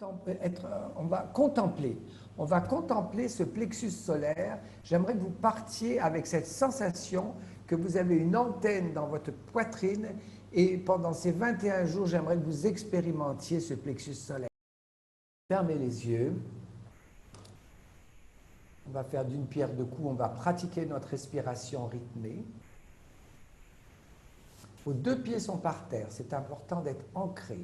on va contempler. On va contempler ce plexus solaire. J'aimerais que vous partiez avec cette sensation que vous avez une antenne dans votre poitrine et pendant ces 21 jours, j'aimerais que vous expérimentiez ce plexus solaire. Fermez les yeux. On va faire d'une pierre deux coups, on va pratiquer notre respiration rythmée. Vos deux pieds sont par terre, c'est important d'être ancré.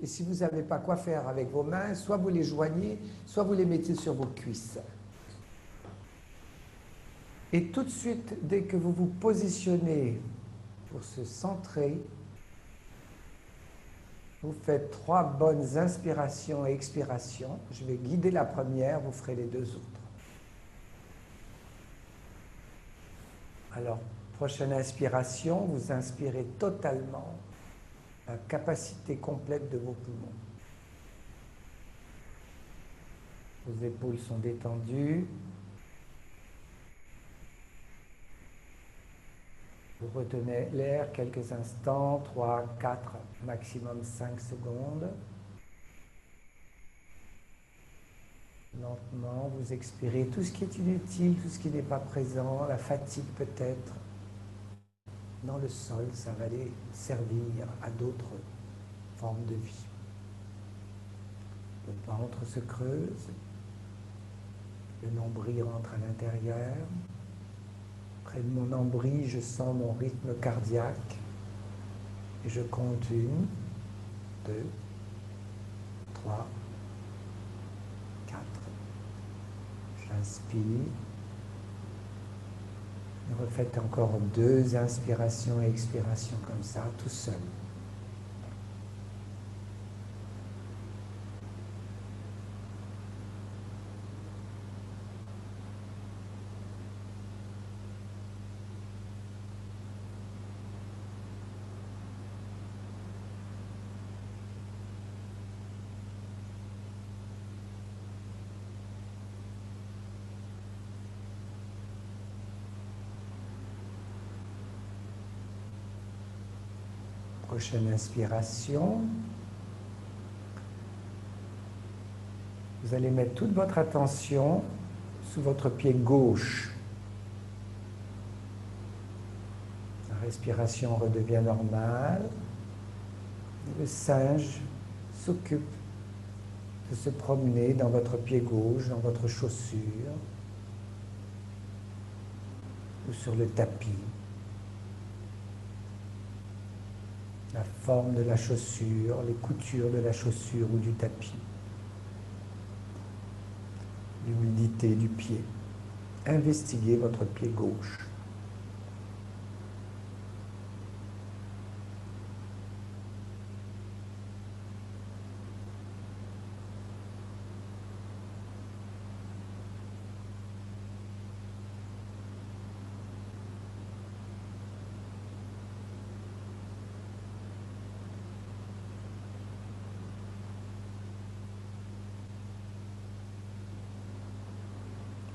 Et si vous n'avez pas quoi faire avec vos mains, soit vous les joignez, soit vous les mettez sur vos cuisses. Et tout de suite, dès que vous vous positionnez pour se centrer, vous faites 3 bonnes inspirations et expirations. Je vais guider la première, vous ferez les 2 autres. Alors, prochaine inspiration, vous inspirez totalement la capacité complète de vos poumons. Vos épaules sont détendues. Vous retenez l'air quelques instants, 3, 4, maximum 5 secondes. Lentement, vous expirez tout ce qui est inutile, tout ce qui n'est pas présent, la fatigue peut-être. Dans le sol, ça va aller servir à d'autres formes de vie. Le ventre se creuse, le nombril rentre à l'intérieur. Près de mon nombril, je sens mon rythme cardiaque et je compte 1, 2, 3, 4. J'inspire. Et refaites encore 2 inspirations et expirations comme ça, tout seul. Prochaine inspiration. Vous allez mettre toute votre attention sous votre pied gauche. La respiration redevient normale. Le singe s'occupe de se promener dans votre pied gauche, dans votre chaussure ou sur le tapis. La forme de la chaussure, les coutures de la chaussure ou du tapis. L'humidité du pied. Investiguez votre pied gauche.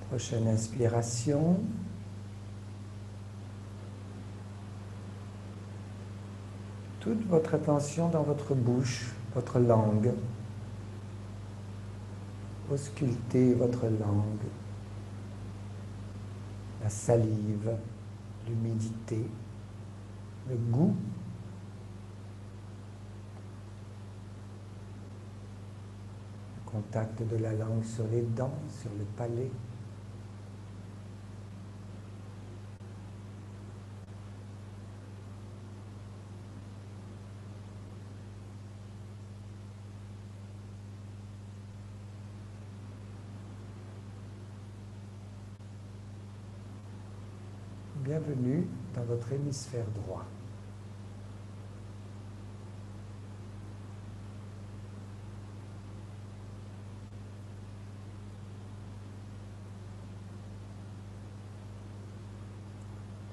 Prochaine inspiration. Toute votre attention dans votre bouche, votre langue. Auscultez votre langue. La salive, l'humidité, le goût. Le contact de la langue sur les dents, sur le palais. Bienvenue dans votre hémisphère droit.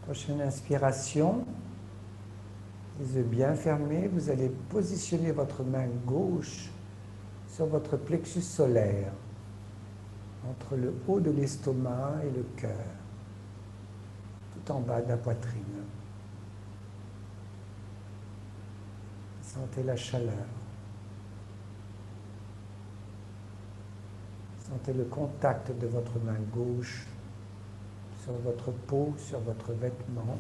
Prochaine inspiration, les yeux bien fermés, vous allez positionner votre main gauche sur votre plexus solaire, entre le haut de l'estomac et le cœur. En bas de la poitrine. Sentez la chaleur. Sentez le contact de votre main gauche sur votre peau, sur votre vêtement.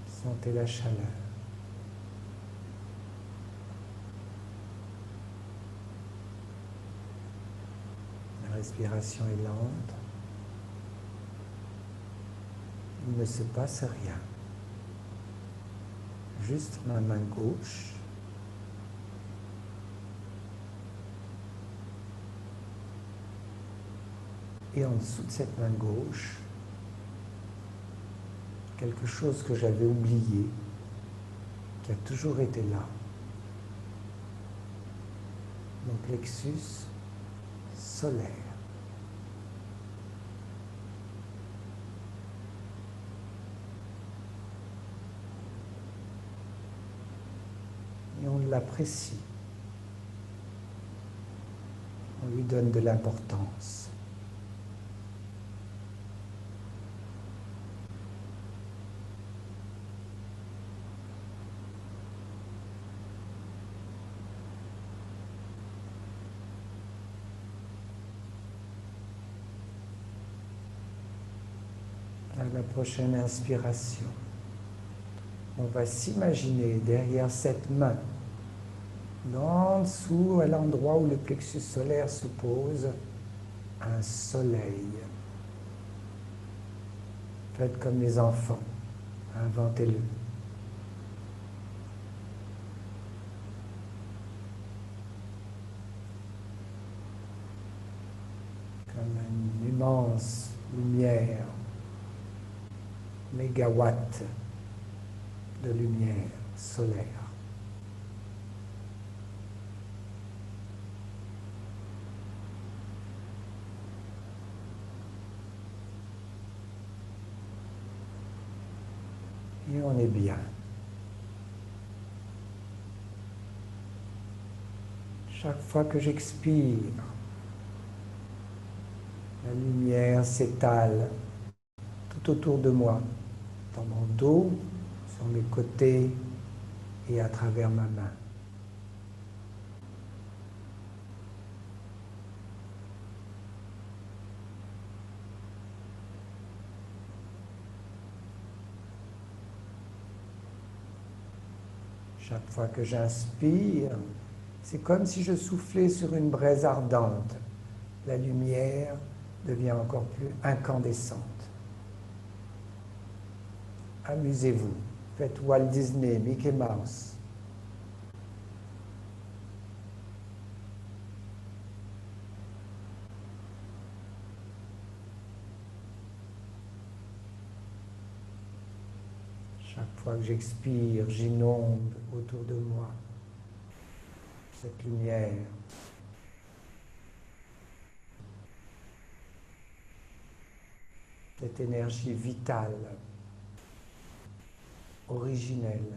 Sentez la chaleur. La respiration est lente. Il ne se passe rien. Juste ma main gauche. Et en dessous de cette main gauche, quelque chose que j'avais oublié, qui a toujours été là. Mon plexus solaire. Et on l'apprécie. On lui donne de l'importance. À la prochaine inspiration, on va s'imaginer derrière cette main, en dessous, à l'endroit où le plexus solaire se pose, un soleil. Faites comme les enfants, inventez-le. Comme une immense lumière, mégawatts de lumière solaire. Et on est bien. Chaque fois que j'expire, la lumière s'étale tout autour de moi, dans mon dos, sur mes côtés et à travers ma main. Chaque fois que j'inspire, c'est comme si je soufflais sur une braise ardente. La lumière devient encore plus incandescente. Amusez-vous. Faites Walt Disney, Mickey Mouse. Chaque fois que j'expire, j'inonde autour de moi cette lumière. Cette énergie vitale, originelle,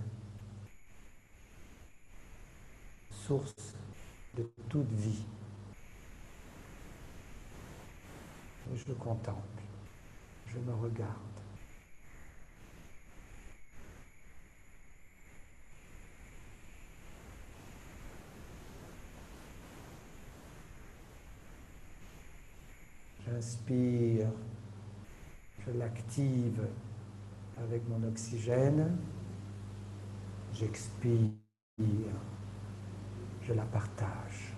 source de toute vie. Et je contemple, je me regarde. J'inspire, je l'active avec mon oxygène. J'expire, je la partage.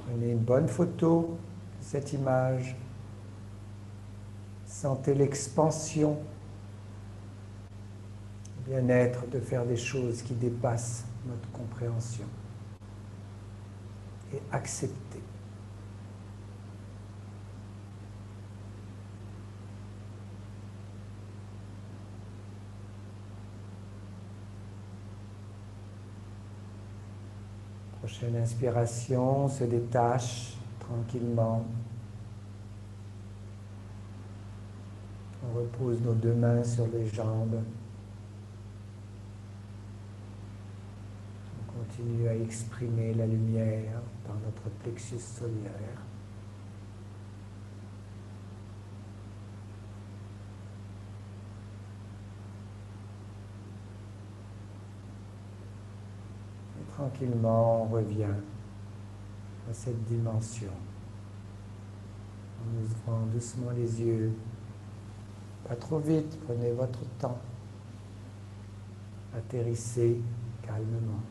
Prenez une bonne photo de cette image. Sentez l'expansion, le bien-être de faire des choses qui dépassent notre compréhension. Et acceptez. Prochaine inspiration, on se détache tranquillement. On repose nos deux mains sur les jambes. continue à exprimer la lumière par notre plexus solaire. Et tranquillement, on revient à cette dimension. En ouvrant doucement les yeux. Pas trop vite, prenez votre temps. Atterrissez calmement.